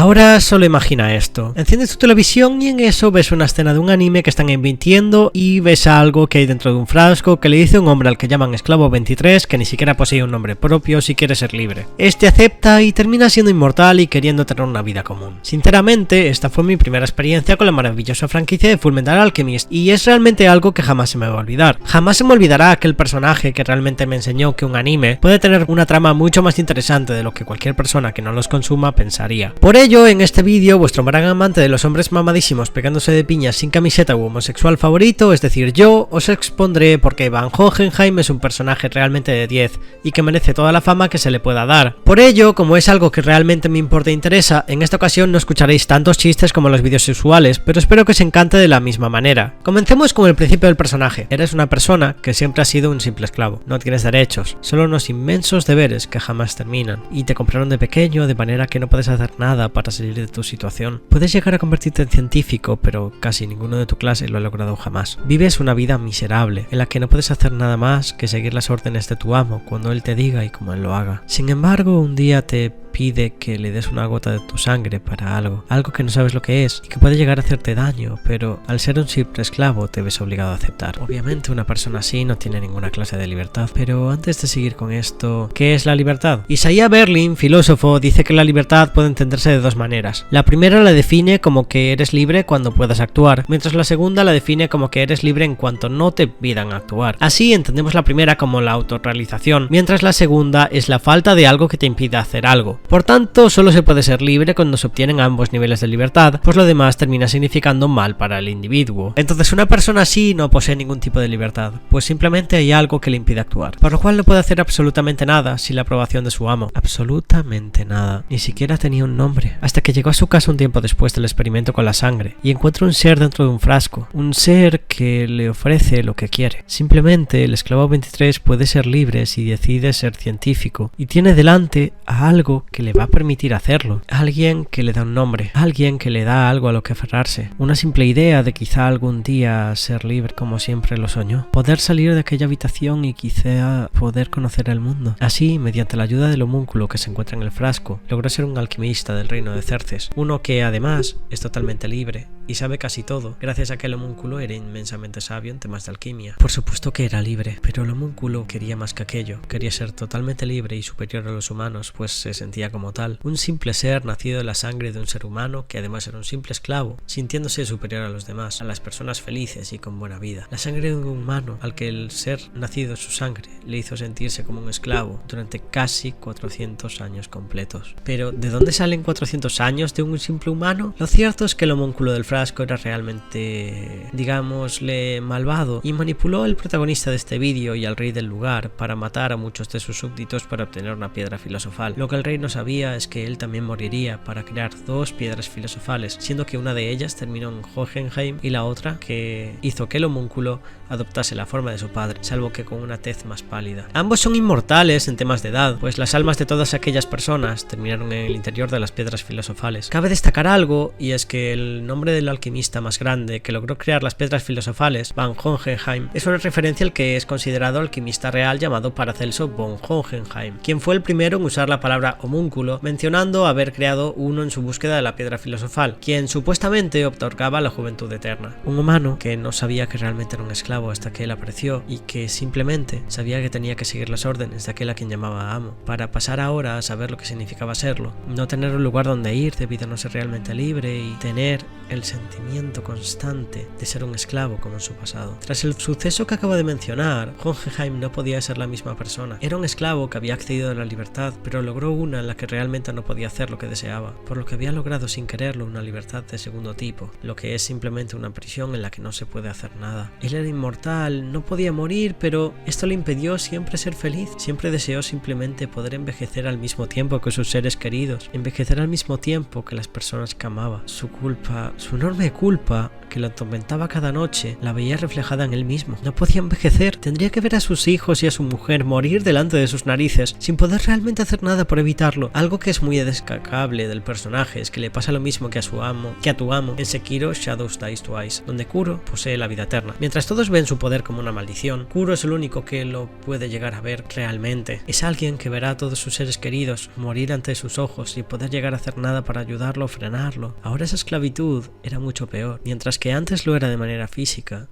Ahora solo imagina esto. Enciendes tu televisión y en eso ves una escena de un anime que están emitiendo y ves algo que hay dentro de un frasco que le dice un hombre al que llaman Esclavo 23 que ni siquiera posee un nombre propio si quiere ser libre. Este acepta y termina siendo inmortal y queriendo tener una vida común. Sinceramente, esta fue mi primera experiencia con la maravillosa franquicia de Fullmetal Alchemist y es realmente algo que jamás se me va a olvidar. Jamás se me olvidará aquel personaje que realmente me enseñó que un anime puede tener una trama mucho más interesante de lo que cualquier persona que no los consuma pensaría. Por ello, en este vídeo, vuestro gran amante de los hombres mamadísimos pegándose de piñas sin camiseta u homosexual favorito, es decir yo, os expondré por qué Van Hohenheim es un personaje realmente de 10 y que merece toda la fama que se le pueda dar. Por ello, como es algo que realmente me importa e interesa, en esta ocasión no escucharéis tantos chistes como los vídeos usuales, pero espero que os encante de la misma manera. Comencemos con el principio del personaje. Eres una persona que siempre ha sido un simple esclavo. No tienes derechos, solo unos inmensos deberes que jamás terminan, y te compraron de pequeño de manera que no puedes hacer nada para salir de tu situación. Puedes llegar a convertirte en científico, pero casi ninguno de tu clase lo ha logrado jamás. Vives una vida miserable, en la que no puedes hacer nada más que seguir las órdenes de tu amo cuando él te diga y como él lo haga. Sin embargo, un día te pide que le des una gota de tu sangre para algo que no sabes lo que es y que puede llegar a hacerte daño, pero al ser un simple esclavo te ves obligado a aceptar. Obviamente una persona así no tiene ninguna clase de libertad, pero antes de seguir con esto, ¿qué es la libertad? Isaiah Berlin, filósofo, dice que la libertad puede entenderse de dos maneras. La primera la define como que eres libre cuando puedas actuar, mientras la segunda la define como que eres libre en cuanto no te pidan actuar. Así entendemos la primera como la autorrealización, mientras la segunda es la falta de algo que te impida hacer algo. Por tanto, solo se puede ser libre cuando se obtienen ambos niveles de libertad, pues lo demás termina significando mal para el individuo. Entonces una persona así no posee ningún tipo de libertad, pues simplemente hay algo que le impide actuar, por lo cual no puede hacer absolutamente nada sin la aprobación de su amo. Absolutamente nada. Ni siquiera tenía un nombre, hasta que llegó a su casa un tiempo después del experimento con la sangre, y encuentra un ser dentro de un frasco, un ser que le ofrece lo que quiere. Simplemente el esclavo 23 puede ser libre si decide ser científico, y tiene delante a algo que le va a permitir hacerlo. Alguien que le da un nombre, alguien que le da algo a lo que aferrarse, una simple idea de quizá algún día ser libre como siempre lo soñó, poder salir de aquella habitación y quizá poder conocer el mundo. Así, mediante la ayuda del homúnculo que se encuentra en el frasco, logró ser un alquimista del reino de Cerces, uno que además es totalmente libre y sabe casi todo, gracias a que el homúnculo era inmensamente sabio en temas de alquimia. Por supuesto que era libre, pero el homúnculo quería más que aquello, quería ser totalmente libre y superior a los humanos, pues se sentía como tal, un simple ser nacido de la sangre de un ser humano que además era un simple esclavo, sintiéndose superior a los demás, a las personas felices y con buena vida. La sangre de un humano al que el ser nacido de su sangre le hizo sentirse como un esclavo durante casi 400 años completos. Pero, ¿de dónde salen 400 años de un simple humano? Lo cierto es que el homúnculo del frasco era realmente, digámosle, malvado y manipuló al protagonista de este vídeo y al rey del lugar para matar a muchos de sus súbditos para obtener una piedra filosofal. Lo que el rey no sabía es que él también moriría para crear dos piedras filosofales, siendo que una de ellas terminó en Hohenheim y la otra que hizo que el homúnculo adoptase la forma de su padre, salvo que con una tez más pálida. Ambos son inmortales en temas de edad, pues las almas de todas aquellas personas terminaron en el interior de las piedras filosofales. Cabe destacar algo, y es que el nombre del alquimista más grande que logró crear las piedras filosofales, Van Hohenheim, es una referencia al que es considerado alquimista real llamado Paracelso von Hohenheim, quien fue el primero en usar la palabra homúnculo, mencionando haber creado uno en su búsqueda de la piedra filosofal, quien supuestamente otorgaba la juventud eterna. Un humano que no sabía que realmente era un esclavo hasta que él apareció y que simplemente sabía que tenía que seguir las órdenes de aquel a quien llamaba amo, para pasar ahora a saber lo que significaba serlo, no tener un lugar donde ir debido a no ser realmente libre y tener el sentimiento constante de ser un esclavo como en su pasado. Tras el suceso que acabo de mencionar, Hohenheim no podía ser la misma persona. Era un esclavo que había accedido a la libertad, pero logró una en la que realmente no podía hacer lo que deseaba, por lo que había logrado sin quererlo una libertad de segundo tipo, lo que es simplemente una prisión en la que no se puede hacer nada. Él era inmortal, no podía morir, pero esto le impidió siempre ser feliz. Siempre deseó simplemente poder envejecer al mismo tiempo que sus seres queridos, envejecer al mismo tiempo que las personas que amaba. Su culpa, su enorme culpa que lo atormentaba cada noche la veía reflejada en él mismo. No podía envejecer, tendría que ver a sus hijos y a su mujer morir delante de sus narices sin poder realmente hacer nada por evitarlo. Algo que es muy destacable del personaje es que le pasa lo mismo que a tu amo en Sekiro Shadows Die Twice, donde Kuro posee la vida eterna. Mientras todos ven su poder como una maldición, Kuro es el único que lo puede llegar a ver realmente. Es alguien que verá a todos sus seres queridos morir ante sus ojos sin poder llegar a hacer nada para ayudarlo o frenarlo. Ahora esa esclavitud era mucho peor, mientras que antes lo era de manera física.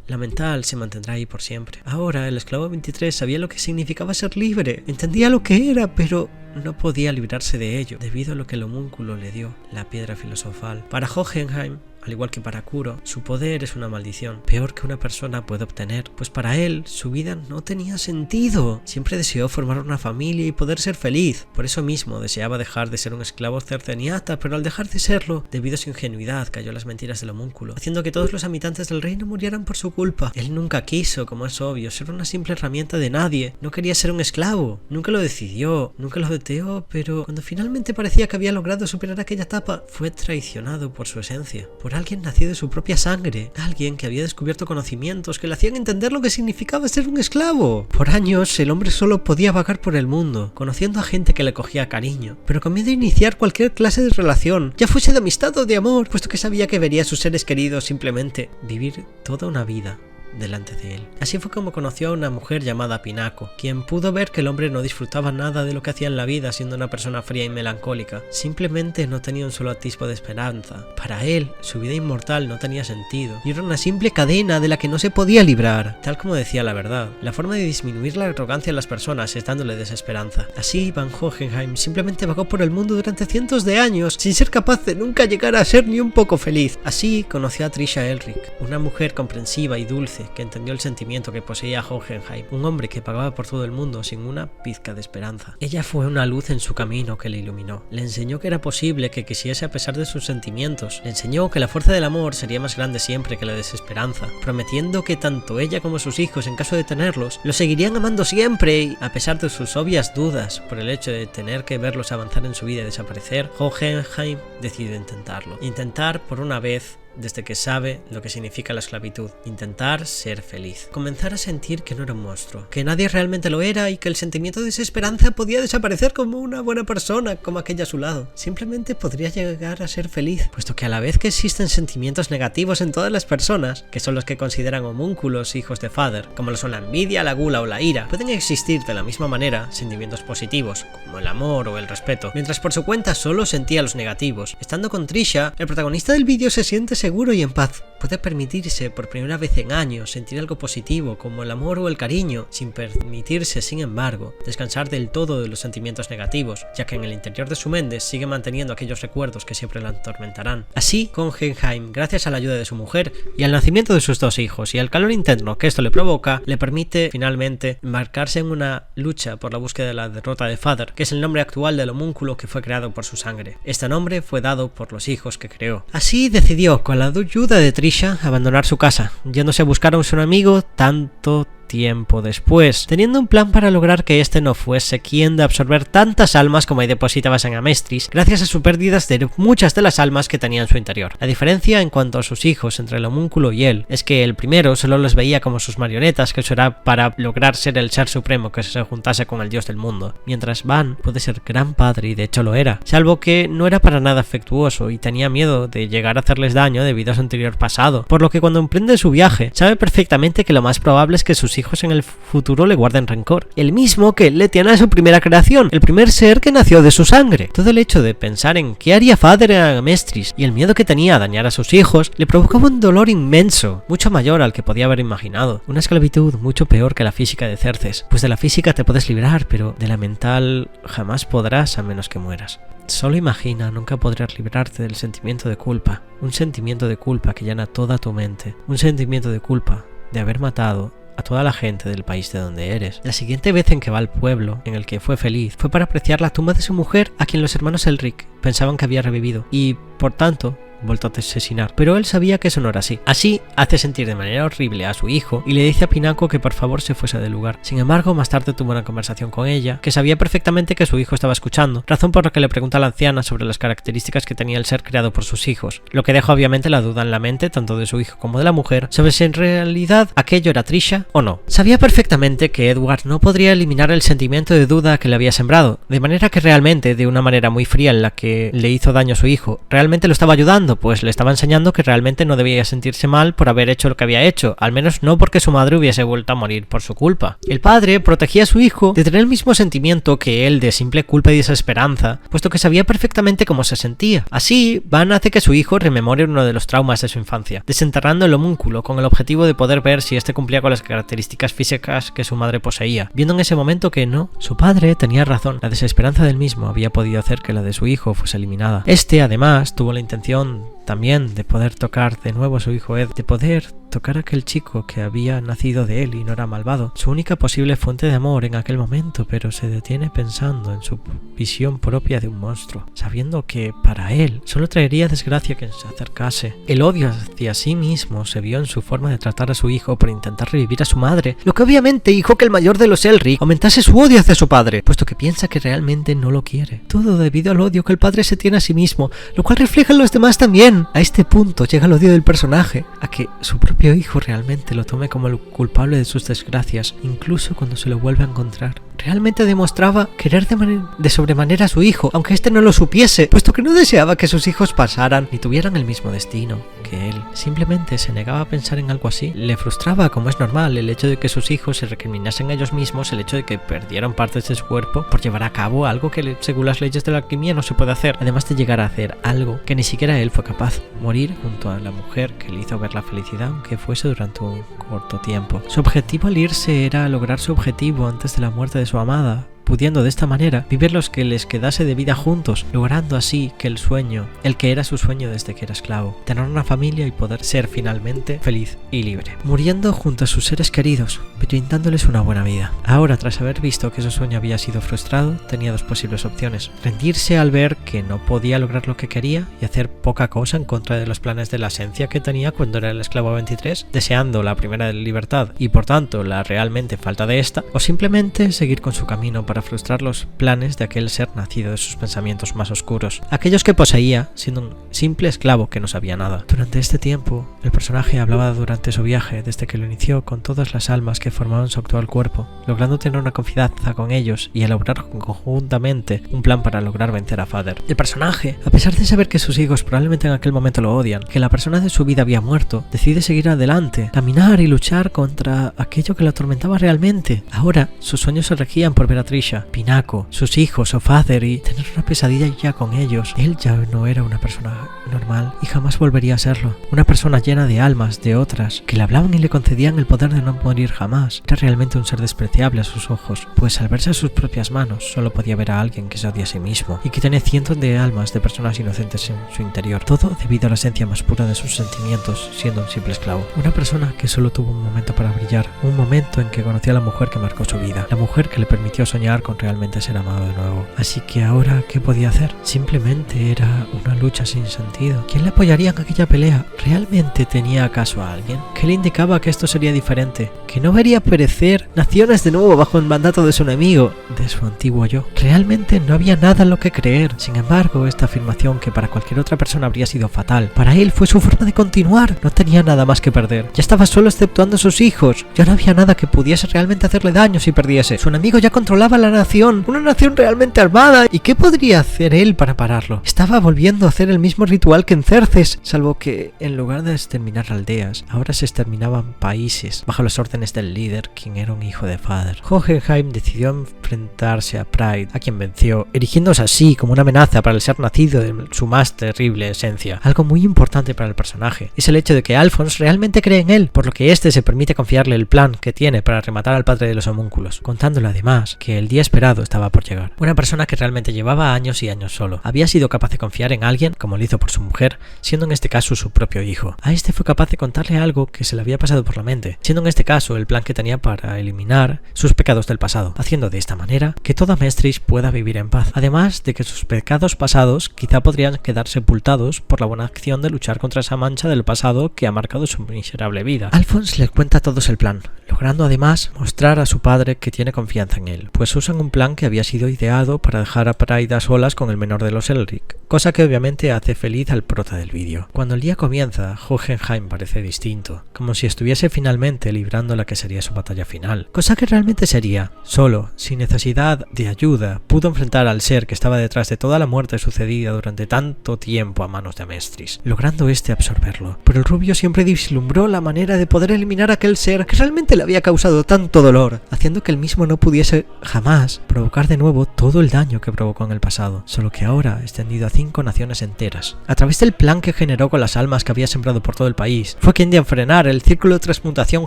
La mental se mantendrá ahí por siempre. Ahora el esclavo 23 sabía lo que significaba ser libre, entendía lo que era, pero no podía librarse de ello, debido a lo que el homúnculo le dio, la piedra filosofal. Para Hohenheim, al igual que para Kuro, su poder es una maldición, peor que una persona puede obtener, pues para él su vida no tenía sentido. Siempre deseó formar una familia y poder ser feliz. Por eso mismo deseaba dejar de ser un esclavo cerceniata, pero al dejar de serlo, debido a su ingenuidad, cayó en las mentiras del homúnculo, haciendo que todos los habitantes del reino murieran por su culpa. Él nunca quiso, como es obvio, ser una simple herramienta de nadie. No quería ser un esclavo, nunca lo decidió, nunca lo deseó, pero cuando finalmente parecía que había logrado superar aquella etapa, fue traicionado por su esencia, por alguien nacido de su propia sangre, alguien que había descubierto conocimientos que le hacían entender lo que significaba ser un esclavo. Por años el hombre solo podía vagar por el mundo, conociendo a gente que le cogía cariño, pero con miedo a iniciar cualquier clase de relación, ya fuese de amistad o de amor, puesto que sabía que vería a sus seres queridos simplemente vivir toda una vida delante de él. Así fue como conoció a una mujer llamada Pinako, quien pudo ver que el hombre no disfrutaba nada de lo que hacía en la vida siendo una persona fría y melancólica. Simplemente no tenía un solo atisbo de esperanza. Para él, su vida inmortal no tenía sentido y era una simple cadena de la que no se podía librar. Tal como decía la verdad, la forma de disminuir la arrogancia en las personas es dándole desesperanza. Así, Van Hohenheim simplemente vagó por el mundo durante cientos de años sin ser capaz de nunca llegar a ser ni un poco feliz. Así conoció a Trisha Elric, una mujer comprensiva y dulce que entendió el sentimiento que poseía Hohenheim, un hombre que pagaba por todo el mundo sin una pizca de esperanza. Ella fue una luz en su camino que le iluminó. Le enseñó que era posible que quisiese a pesar de sus sentimientos. Le enseñó que la fuerza del amor sería más grande siempre que la desesperanza, prometiendo que tanto ella como sus hijos, en caso de tenerlos, los seguirían amando siempre y, a pesar de sus obvias dudas por el hecho de tener que verlos avanzar en su vida y desaparecer, Hohenheim decidió intentarlo. Intentar por una vez desde que sabe lo que significa la esclavitud, intentar ser feliz, comenzar a sentir que no era un monstruo, que nadie realmente lo era y que el sentimiento de desesperanza podía desaparecer como una buena persona, como aquella a su lado. Simplemente podría llegar a ser feliz, puesto que a la vez que existen sentimientos negativos en todas las personas, que son los que consideran homúnculos hijos de Father, como lo son la envidia, la gula o la ira, pueden existir de la misma manera sentimientos positivos, como el amor o el respeto, mientras por su cuenta solo sentía los negativos. Estando con Trisha, el protagonista del vídeo se siente seguro y en paz. Puede permitirse por primera vez en años sentir algo positivo como el amor o el cariño, sin permitirse, sin embargo, descansar del todo de los sentimientos negativos, ya que en el interior de su mente sigue manteniendo aquellos recuerdos que siempre la atormentarán. Así, Hohenheim, gracias a la ayuda de su mujer y al nacimiento de sus dos hijos y al calor interno que esto le provoca, le permite finalmente embarcarse en una lucha por la búsqueda de la derrota de Father, que es el nombre actual del homúnculo que fue creado por su sangre. Este nombre fue dado por los hijos que creó. Así decidió, con la ayuda de Trisha, abandonar su casa, yéndose a buscar a un amigo tanto tiempo después, teniendo un plan para lograr que este no fuese quien de absorber tantas almas como hay depositadas en Amestris, gracias a sus pérdidas de muchas de las almas que tenía en su interior. La diferencia en cuanto a sus hijos entre el homúnculo y él es que el primero solo los veía como sus marionetas, que eso era para lograr ser el ser supremo que se juntase con el dios del mundo, mientras Van puede ser gran padre y de hecho lo era, salvo que no era para nada afectuoso y tenía miedo de llegar a hacerles daño debido a su anterior pasado, por lo que cuando emprende su viaje sabe perfectamente que lo más probable es que sus hijos en el futuro le guarden rencor, el mismo que le tiene a su primera creación, el primer ser que nació de su sangre. Todo el hecho de pensar en qué haría Father en Amestris y el miedo que tenía a dañar a sus hijos le provocaba un dolor inmenso, mucho mayor al que podía haber imaginado, una esclavitud mucho peor que la física de Cerces, pues de la física te puedes librar, pero de la mental jamás podrás a menos que mueras. Solo imagina, nunca podrás librarte del sentimiento de culpa, un sentimiento de culpa que llena toda tu mente, un sentimiento de culpa de haber matado a toda la gente del país de donde eres. La siguiente vez en que va al pueblo en el que fue feliz fue para apreciar la tumba de su mujer, a quien los hermanos Elric pensaban que había revivido, y por tanto vuelto a asesinar, pero él sabía que eso no era así. Así, hace sentir de manera horrible a su hijo y le dice a Pinako que por favor se fuese del lugar. Sin embargo, más tarde tuvo una conversación con ella, que sabía perfectamente que su hijo estaba escuchando, razón por la que le pregunta a la anciana sobre las características que tenía el ser creado por sus hijos, lo que deja obviamente la duda en la mente tanto de su hijo como de la mujer sobre si en realidad aquello era Trisha o no. Sabía perfectamente que Edward no podría eliminar el sentimiento de duda que le había sembrado, de manera que realmente, de una manera muy fría en la que le hizo daño a su hijo, realmente lo estaba ayudando, pues le estaba enseñando que realmente no debía sentirse mal por haber hecho lo que había hecho, al menos no porque su madre hubiese vuelto a morir por su culpa. El padre protegía a su hijo de tener el mismo sentimiento que él de simple culpa y desesperanza, puesto que sabía perfectamente cómo se sentía. Así, Van hace que su hijo rememore uno de los traumas de su infancia, desenterrando el homúnculo con el objetivo de poder ver si este cumplía con las características físicas que su madre poseía, viendo en ese momento que no, su padre tenía razón, la desesperanza del mismo había podido hacer que la de su hijo fuese eliminada. Este, además, tuvo la intención también de poder tocar de nuevo a su hijo Ed, de poder tocar a aquel chico que había nacido de él y no era malvado, su única posible fuente de amor en aquel momento, pero se detiene pensando en su visión propia de un monstruo, sabiendo que para él solo traería desgracia quien se acercase. El odio hacia sí mismo se vio en su forma de tratar a su hijo por intentar revivir a su madre, lo que obviamente hizo que el mayor de los Elric aumentase su odio hacia su padre, puesto que piensa que realmente no lo quiere. Todo debido al odio que el padre se tiene a sí mismo, lo cual refleja en los demás también. A este punto llega el odio del personaje, a que su propio hijo realmente lo tome como el culpable de sus desgracias, incluso cuando se lo vuelve a encontrar. Realmente demostraba querer de sobremanera a su hijo, aunque éste no lo supiese, puesto que no deseaba que sus hijos pasaran ni tuvieran el mismo destino que él. Simplemente se negaba a pensar en algo así. Le frustraba, como es normal, el hecho de que sus hijos se recriminasen a ellos mismos, el hecho de que perdieran partes de su cuerpo por llevar a cabo algo que según las leyes de la alquimia no se puede hacer, además de llegar a hacer algo que ni siquiera él fue capaz, morir junto a la mujer que le hizo ver la felicidad, aunque fuese durante un corto tiempo. Su objetivo al irse era lograr su objetivo antes de la muerte de su amada, pudiendo de esta manera vivir los que les quedase de vida juntos, logrando así que el que era su sueño desde que era esclavo, tener una familia y poder ser finalmente feliz y libre, muriendo junto a sus seres queridos, brindándoles una buena vida. Ahora, tras haber visto que su sueño había sido frustrado, tenía dos posibles opciones: rendirse al ver que no podía lograr lo que quería y hacer poca cosa en contra de los planes de la esencia que tenía cuando era el esclavo 23, deseando la primera libertad y por tanto la realmente falta de esta, o simplemente seguir con su camino para frustrar los planes de aquel ser nacido de sus pensamientos más oscuros, aquellos que poseía siendo un simple esclavo que no sabía nada. Durante este tiempo, el personaje hablaba durante su viaje desde que lo inició con todas las almas que formaban su actual cuerpo, logrando tener una confianza con ellos y elaborar conjuntamente un plan para lograr vencer a Father. El personaje, a pesar de saber que sus hijos probablemente en aquel momento lo odian, que la persona de su vida había muerto, decide seguir adelante, caminar y luchar contra aquello que lo atormentaba realmente. Ahora, sus sueños se regían por ver a Trisha, Pinako, sus hijos o Father y tener una pesadilla ya con ellos. Él ya no era una persona normal y jamás volvería a serlo. Una persona llena de almas de otras que le hablaban y le concedían el poder de no morir jamás. Era realmente un ser despreciable a sus ojos, pues al verse a sus propias manos solo podía ver a alguien que se odia a sí mismo y que tiene cientos de almas de personas inocentes en su interior. Todo debido a la esencia más pura de sus sentimientos, siendo un simple esclavo. Una persona que solo tuvo un momento para brillar, un momento en que conoció a la mujer que marcó su vida, la mujer que le permitió soñar con realmente ser amado de nuevo. Así que ahora, ¿qué podía hacer? Simplemente era una lucha sin sentido. ¿Quién le apoyaría en aquella pelea? ¿Realmente tenía acaso a alguien? ¿Qué le indicaba que esto sería diferente? ¿Que no vería perecer naciones de nuevo bajo el mandato de su enemigo, de su antiguo yo? Realmente no había nada en lo que creer. Sin embargo, esta afirmación, que para cualquier otra persona habría sido fatal, para él fue su forma de continuar. No tenía nada más que perder. Ya estaba solo exceptuando a sus hijos. Ya no había nada que pudiese realmente hacerle daño si perdiese. Su enemigo ya controlaba la nación, una nación realmente armada. ¿Y qué podría hacer él para pararlo? Estaba volviendo a hacer el mismo ritual que en Cerces, salvo que en lugar de exterminar aldeas, ahora se exterminaban países, bajo las órdenes del líder, quien era un hijo de Father. Hohenheim decidió enfrentarse a Pride, a quien venció, erigiéndose así como una amenaza para el ser nacido de su más terrible esencia. Algo muy importante para el personaje es el hecho de que Alphonse realmente cree en él, por lo que este se permite confiarle el plan que tiene para rematar al padre de los homúnculos, contándole además que el día esperado estaba por llegar. Una persona que realmente llevaba años y años solo, había sido capaz de confiar en alguien, como lo hizo por su mujer, siendo en este caso su propio hijo. A este fue capaz de contarle algo que se le había pasado por la mente, siendo en este caso incluso el plan que tenía para eliminar sus pecados del pasado, haciendo de esta manera que toda Mestris pueda vivir en paz, además de que sus pecados pasados quizá podrían quedar sepultados por la buena acción de luchar contra esa mancha del pasado que ha marcado su miserable vida. Alphonse le cuenta a todos el plan, logrando además mostrar a su padre que tiene confianza en él, pues usan un plan que había sido ideado para dejar a Pride a solas con el menor de los Elric, cosa que obviamente hace feliz al prota del vídeo. Cuando el día comienza, Jotunheim parece distinto, como si estuviese finalmente librando la que sería su batalla final, cosa que realmente sería. Solo, sin necesidad de ayuda, pudo enfrentar al ser que estaba detrás de toda la muerte sucedida durante tanto tiempo a manos de Mestris, logrando absorberlo. Pero el rubio siempre vislumbró la manera de poder eliminar a aquel ser que realmente le había causado tanto dolor, haciendo que él mismo no pudiese jamás provocar de nuevo todo el daño que provocó en el pasado, solo que ahora extendido a 5 naciones enteras. A través del plan que generó con las almas que había sembrado por todo el país, fue quien dio a frenar el círculo de transmutación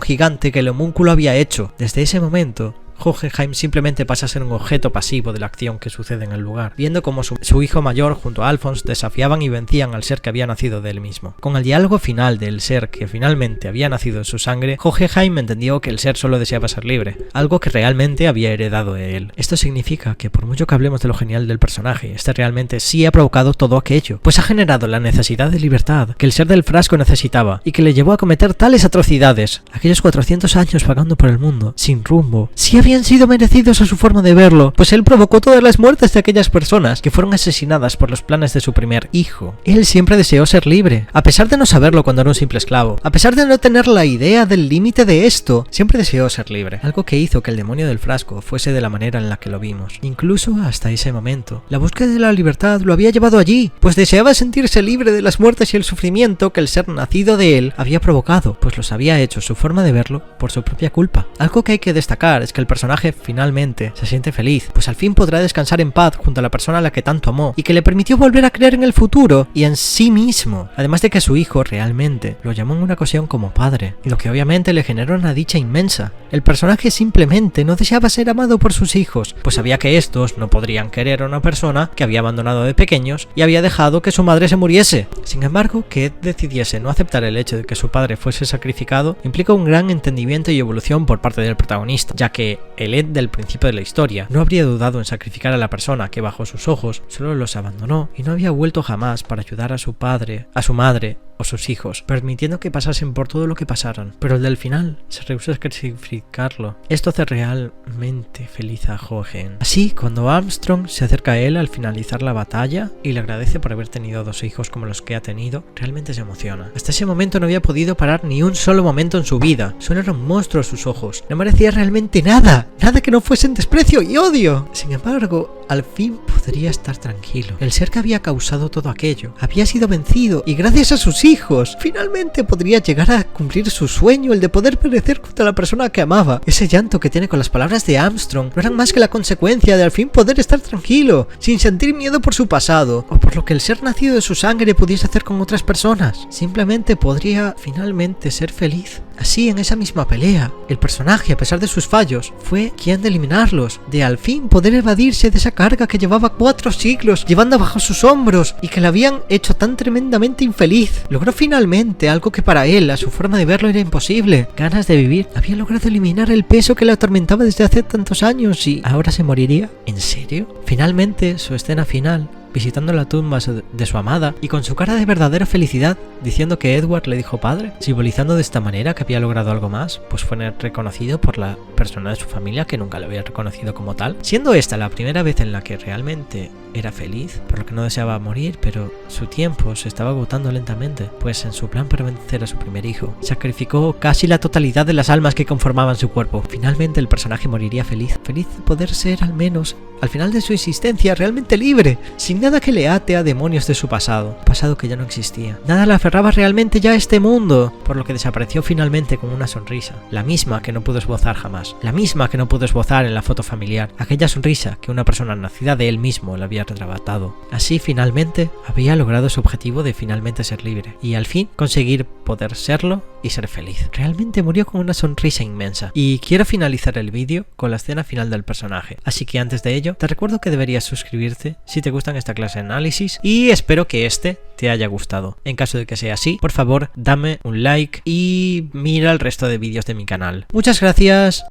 gigante que el homúnculo había hecho. Desde ese momento, Jotunheim simplemente pasa a ser un objeto pasivo de la acción que sucede en el lugar, viendo como su hijo mayor junto a Alphonse desafiaban y vencían al ser que había nacido de él mismo. Con el diálogo final del ser que finalmente había nacido en su sangre, Jotunheim entendió que el ser solo deseaba ser libre, algo que realmente había heredado de él. Esto significa que por mucho que hablemos de lo genial del personaje, este realmente sí ha provocado todo aquello, pues ha generado la necesidad de libertad que el ser del frasco necesitaba y que le llevó a cometer tales atrocidades. Aquellos 400 años vagando por el mundo, sin rumbo, sí habían sido merecidos a su forma de verlo, pues él provocó todas las muertes de aquellas personas que fueron asesinadas por los planes de su primer hijo. Él siempre deseó ser libre, a pesar de no saberlo cuando era un simple esclavo, a pesar de no tener la idea del límite de esto, siempre deseó ser libre, algo que hizo que el demonio del frasco fuese de la manera en la que lo vimos. Incluso hasta ese momento, la búsqueda de la libertad lo había llevado allí, pues deseaba sentirse libre de las muertes y el sufrimiento que el ser nacido de él había provocado, pues los había hecho su forma de verlo por su propia culpa. Algo que hay que destacar es que el personaje finalmente se siente feliz, pues al fin podrá descansar en paz junto a la persona a la que tanto amó y que le permitió volver a creer en el futuro y en sí mismo, además de que su hijo realmente lo llamó en una ocasión como padre, y lo que obviamente le generó una dicha inmensa. El personaje simplemente no deseaba ser amado por sus hijos, pues sabía que estos no podrían querer a una persona que había abandonado de pequeños y había dejado que su madre se muriese. Sin embargo, que Ed decidiese no aceptar el hecho de que su padre fuese sacrificado implica un gran entendimiento y evolución por parte del protagonista, ya que el Ed del principio de la historia no habría dudado en sacrificar a la persona que bajo sus ojos solo los abandonó y no había vuelto jamás para ayudar a su padre, a su madre o sus hijos, permitiendo que pasasen por todo lo que pasaran, pero el del final se rehusó a sacrificarlo. Esto hace realmente feliz a Jochen. Así, cuando Armstrong se acerca a él al finalizar la batalla y le agradece por haber tenido 2 hijos como los que ha tenido, realmente se emociona. Hasta ese momento no había podido parar ni un solo momento en su vida, solo era un monstruo a sus ojos, no merecía realmente nada que no fuesen desprecio y odio. Sin embargo, al fin podría estar tranquilo. El ser que había causado todo aquello había sido vencido y gracias a sus hijos finalmente podría llegar a cumplir su sueño, el de poder perecer junto a la persona que amaba. Ese llanto que tiene con las palabras de Armstrong no eran más que la consecuencia de al fin poder estar tranquilo, sin sentir miedo por su pasado o por lo que el ser nacido de su sangre pudiese hacer con otras personas. Simplemente podría finalmente ser feliz. Así, en esa misma pelea, el personaje, a pesar de sus fallos, fue quien de eliminarlos, de al fin poder evadirse de esa carga que llevaba 4 siglos llevando bajo sus hombros y que le habían hecho tan tremendamente infeliz. Logró finalmente algo que para él, a su forma de verlo, era imposible: ganas de vivir. Había logrado eliminar el peso que le atormentaba desde hace tantos años y ahora se moriría. ¿En serio? Finalmente, su escena final, visitando la tumba de su amada y con su cara de verdadera felicidad, diciendo que Edward le dijo padre, simbolizando de esta manera que había logrado algo más, pues fue reconocido por la persona de su familia que nunca lo había reconocido como tal, siendo esta la primera vez en la que realmente era feliz, por lo que no deseaba morir, pero su tiempo se estaba agotando lentamente, pues en su plan para vencer a su primer hijo, sacrificó casi la totalidad de las almas que conformaban su cuerpo. Finalmente el personaje moriría feliz de poder ser al menos, al final de su existencia, realmente libre, sin nada que le ate a demonios de su pasado que ya no existía. Nada le aferraba realmente ya a este mundo, por lo que desapareció finalmente con una sonrisa, la misma que no pudo esbozar jamás, la misma que no pudo esbozar en la foto familiar, aquella sonrisa que una persona nacida de él mismo le había retrabajado. Así finalmente había logrado su objetivo de finalmente ser libre, y al fin conseguir poder serlo y ser feliz. Realmente murió con una sonrisa inmensa. Y quiero finalizar el vídeo con la escena final del personaje, así que antes de ello te recuerdo que deberías suscribirte si te gustan esta clase de análisis y espero que este te haya gustado. En caso de que sea así, por favor dame un like y mira el resto de vídeos de mi canal. Muchas gracias.